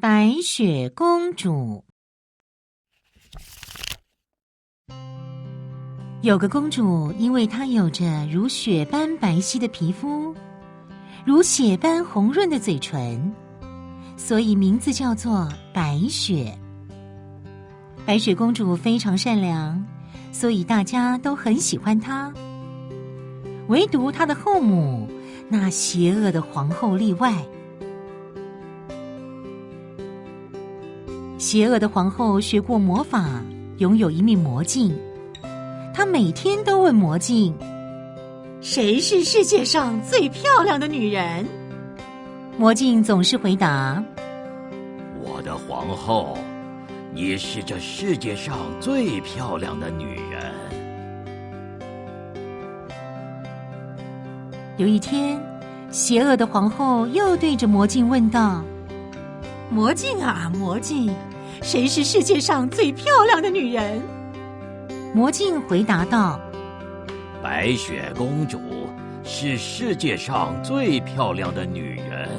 白雪公主。有个公主，因为她有着如雪般白皙的皮肤，如血般红润的嘴唇，所以名字叫做白雪。白雪公主非常善良，所以大家都很喜欢她。唯独她的后母，那邪恶的皇后例外。邪恶的皇后学过魔法，拥有一面魔镜。她每天都问魔镜：谁是世界上最漂亮的女人？魔镜总是回答：我的皇后，你是这世界上最漂亮的女人。有一天，邪恶的皇后又对着魔镜问道：魔镜啊，魔镜，谁是世界上最漂亮的女人？魔镜回答道：白雪公主是世界上最漂亮的女人，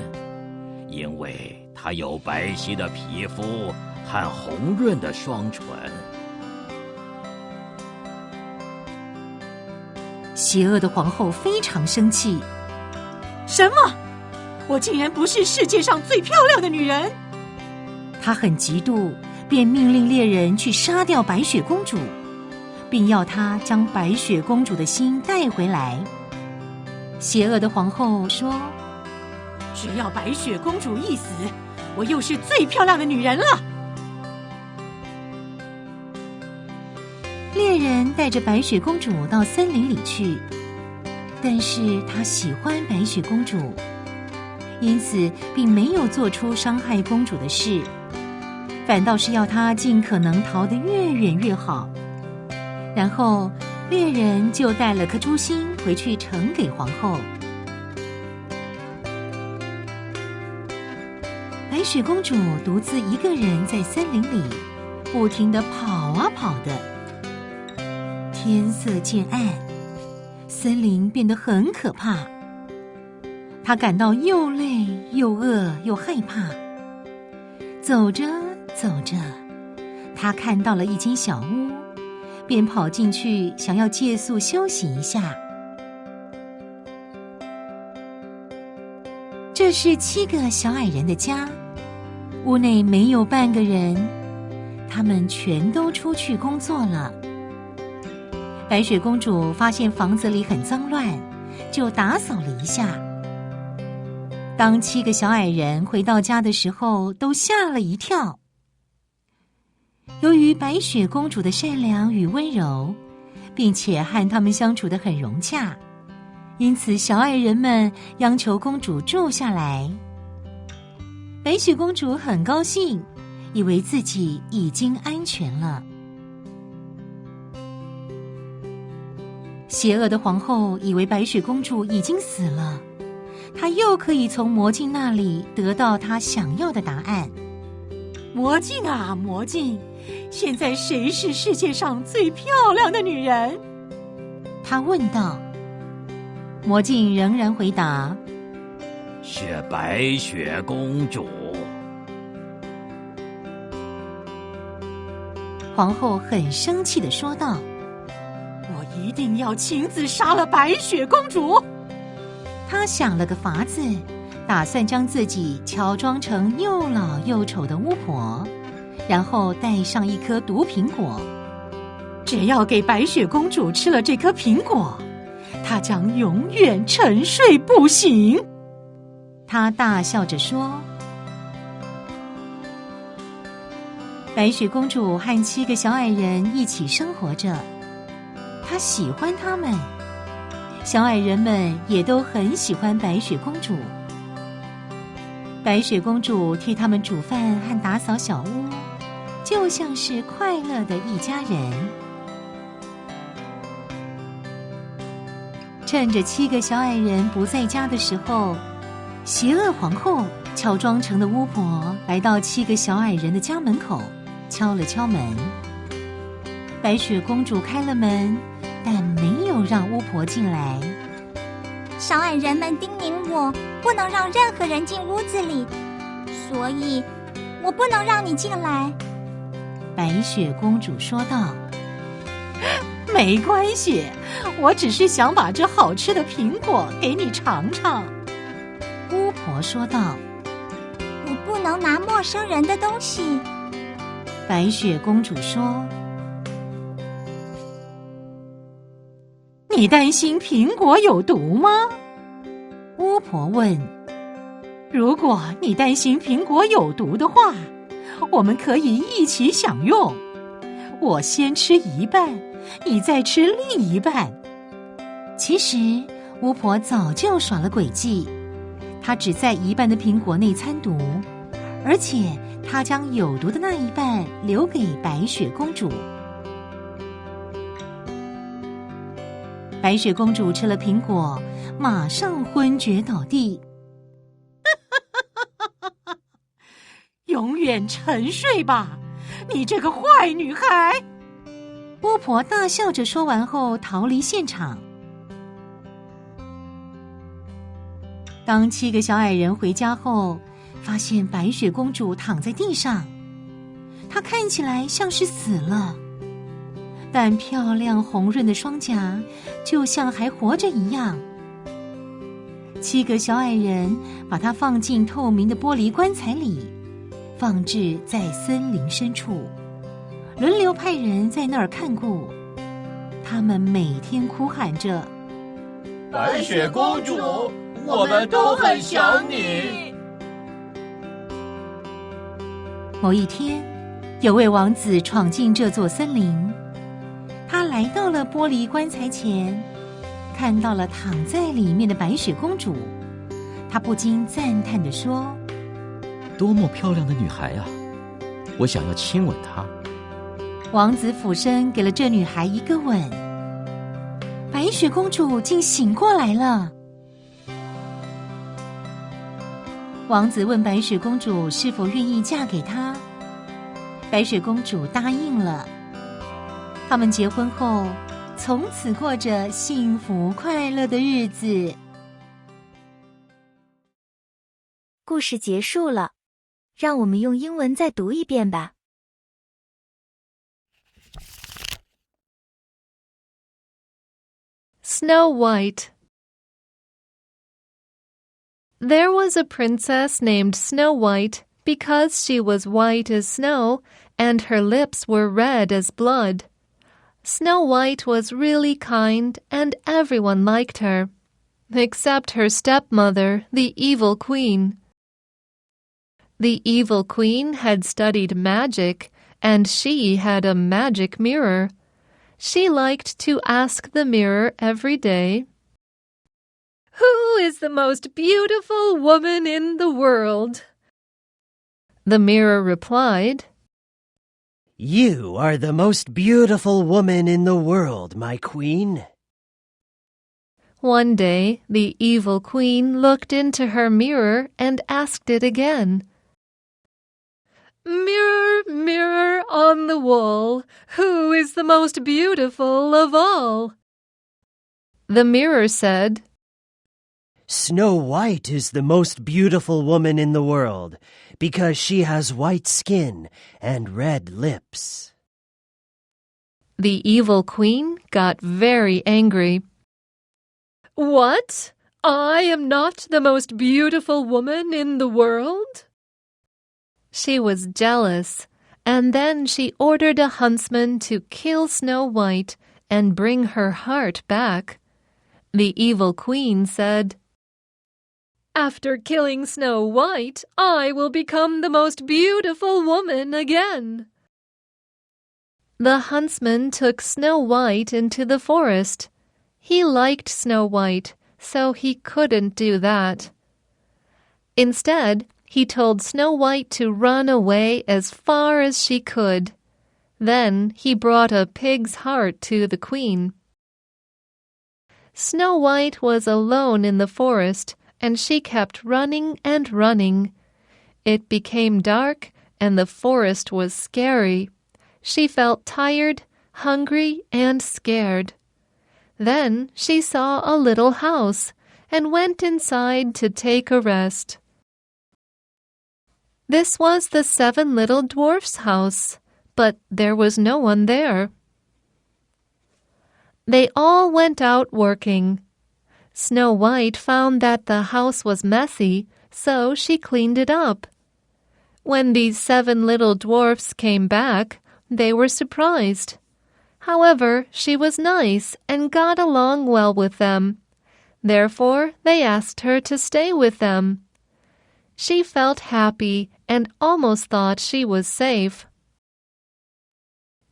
因为她有白皙的皮肤和红润的双唇。邪恶的皇后非常生气：什么？我竟然不是世界上最漂亮的女人！她很嫉妒，便命令猎人去杀掉白雪公主，并要她将白雪公主的心带回来。邪恶的皇后说：只要白雪公主一死，我又是最漂亮的女人了。猎人带着白雪公主到森林里去，但是他喜欢白雪公主，因此并没有做出伤害公主的事，反倒是要她尽可能逃得越远越好。然后猎人就带了颗珠心回去呈给皇后。白雪公主独自一个人在森林里不停地跑啊跑的。天色渐暗，森林变得很可怕。她感到又累又饿又害怕。走着走着，她看到了一间小屋，便跑进去想要借宿休息一下。这是7个小矮人的家，屋内没有半个人，他们全都出去工作了。白雪公主发现房子里很脏乱，就打扫了一下。当7个小矮人回到家的时候，都吓了一跳。由于白雪公主的善良与温柔，并且和他们相处得很融洽，因此小矮人们央求公主住下来。白雪公主很高兴，以为自己已经安全了。邪恶的皇后以为白雪公主已经死了，她又可以从魔镜那里得到她想要的答案。魔镜啊，魔镜，现在谁是世界上最漂亮的女人？她问道。魔镜仍然回答：是白雪公主。皇后很生气地说道：我一定要亲自杀了白雪公主。她想了个法子，打算将自己乔装成又老又丑的巫婆，然后带上一颗毒苹果。只要给白雪公主吃了这颗苹果，她将永远沉睡不醒。她大笑着说。白雪公主和7个小矮人一起生活着，她喜欢他们，小矮人们也都很喜欢白雪公主。白雪公主替他们煮饭和打扫小屋，就像是快乐的一家人。趁着7个小矮人不在家的时候，邪恶皇后乔装成的巫婆来到7个小矮人的家门口，敲了敲门。白雪公主开了门，但没有让巫婆进来。小矮人们叮咛我，不能让任何人进屋子里，所以我不能让你进来。白雪公主说道。没关系，我只是想把这好吃的苹果给你尝尝。巫婆说道。我不能拿陌生人的东西。白雪公主说。你担心苹果有毒吗？巫婆问。如果你担心苹果有毒的话，我们可以一起享用。我先吃一半，你再吃另一半。其实巫婆早就耍了诡计，她只在一半的苹果内掺毒，而且她将有毒的那一半留给白雪公主。白雪公主吃了苹果，马上昏厥倒地。永远沉睡吧，你这个坏女孩！巫婆大笑着说完后逃离现场。当7个小矮人回家后，发现白雪公主躺在地上，她看起来像是死了，但漂亮红润的双颊就像还活着一样。7个小矮人把她放进透明的玻璃棺材里，放置在森林深处，轮流派人在那儿看顾。他们每天哭喊着：白雪公主，我们都很想你。某一天，有位王子闯进这座森林，他来到了玻璃棺材前，看到了躺在里面的白雪公主，他不禁赞叹地说：多么漂亮的女孩啊！我想要亲吻她。王子俯身给了这女孩一个吻，白雪公主竟醒过来了。王子问白雪公主是否愿意嫁给他，白雪公主答应了。他们结婚后，从此过着幸福快乐的日子。故事结束了，让我们用英文再读一遍吧。Snow White. There was a princess named Snow White because she was white as snow and her lips were red as blood. Snow White was really kind and everyone liked her, except her stepmother, the evil queen. The evil queen had studied magic, and she had a magic mirror. She liked to ask the mirror every day, "Who is the most beautiful woman in the world?" The mirror replied, "You are the most beautiful woman in the world, my queen." One day, the evil queen looked into her mirror and asked it again. "Mirror, mirror on the wall, who is the most beautiful of all?" The mirror said, "Snow White is the most beautiful woman in the world because she has white skin and red lips." The evil queen got very angry. "What? I am not the most beautiful woman in the world?" She was jealous, and then she ordered a huntsman to kill Snow White and bring her heart back. The evil queen said, "After killing Snow White, I will become the most beautiful woman again." The huntsman took Snow White into the forest. He liked Snow White, so he couldn't do that. Instead, he told Snow White to run away as far as she could. Then he brought a pig's heart to the queen. Snow White was alone in the forest, and she kept running and running. It became dark, and the forest was scary. She felt tired, hungry, and scared. Then she saw a little house and went inside to take a rest. This was the 7 little dwarfs' house, but there was no one there. They all went out working. Snow White found that the house was messy, so she cleaned it up. When these 7 little dwarfs came back, they were surprised. However, she was nice and got along well with them. Therefore, they asked her to stay with them. She felt happy and almost thought she was safe.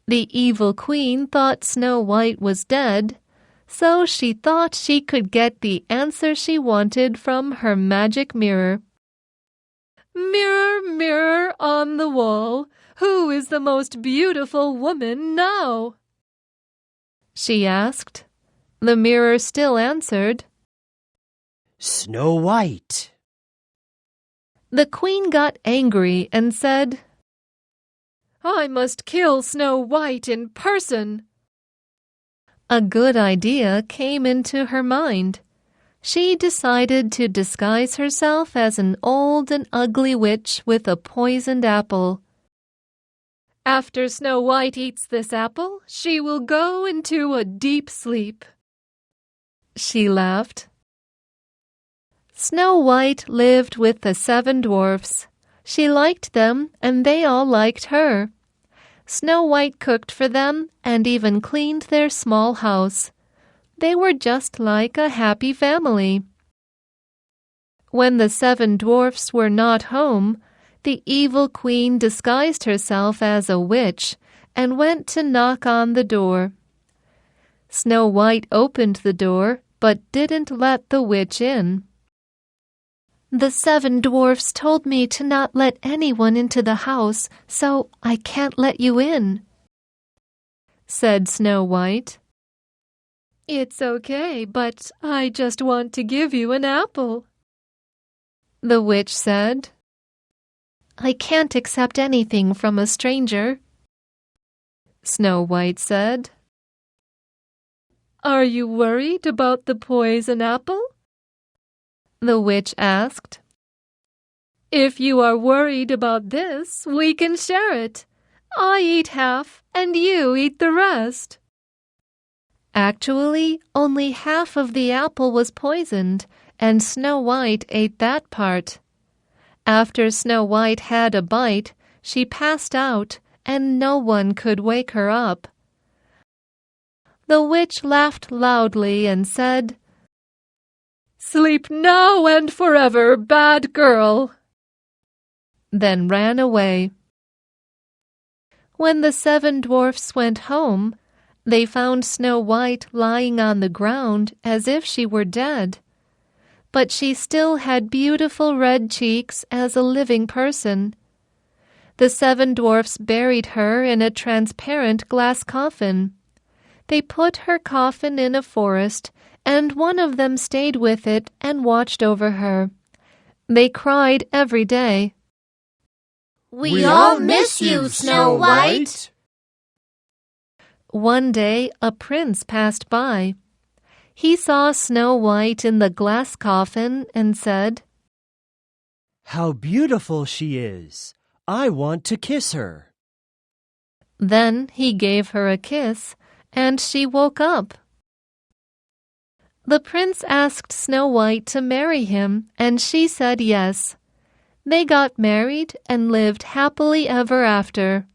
The evil queen thought Snow White was dead, so she thought she could get the answer she wanted from her magic mirror. "Mirror, mirror on the wall, who is the most beautiful woman now?" she asked. The mirror still answered, Snow White. The queen got angry and said, "I must kill Snow White in person." A good idea came into her mind. She decided to disguise herself as an old and ugly witch with a poisoned apple. "After Snow White eats this apple, she will go into a deep sleep," she laughed. Snow White lived with the 7 dwarfs. She liked them, and they all liked her. Snow White cooked for them and even cleaned their small house. They were just like a happy family. When the 7 dwarfs were not home, the evil queen disguised herself as a witch and went to knock on the door. Snow White opened the door but didn't let the witch in. "The 7 dwarfs told me to not let anyone into the house, so I can't let you in," said Snow White. "It's okay, but I just want to give you an apple," the witch said. "I can't accept anything from a stranger," Snow White said. "Are you worried about the poison apple?" the witch asked. "If you are worried about this, we can share it. I eat half, and you eat the rest." Actually, only half of the apple was poisoned, and Snow White ate that part. After Snow White had a bite, she passed out, and no one could wake her up. The witch laughed loudly and said, "Sleep now and forever, bad girl," then ran away. When the 7 dwarfs went home, they found Snow White lying on the ground as if she were dead. But she still had beautiful red cheeks as a living person. The 7 dwarfs buried her in a transparent glass coffin. They put her coffin in a forest, and one of them stayed with it and watched over her. They cried every day. We all miss you, Snow White. One day a prince passed by. He saw Snow White in the glass coffin and said, How beautiful she is! I want to kiss her. Then he gave her a kiss, and she woke up. The prince asked Snow White to marry him, and she said yes. They got married and lived happily ever after.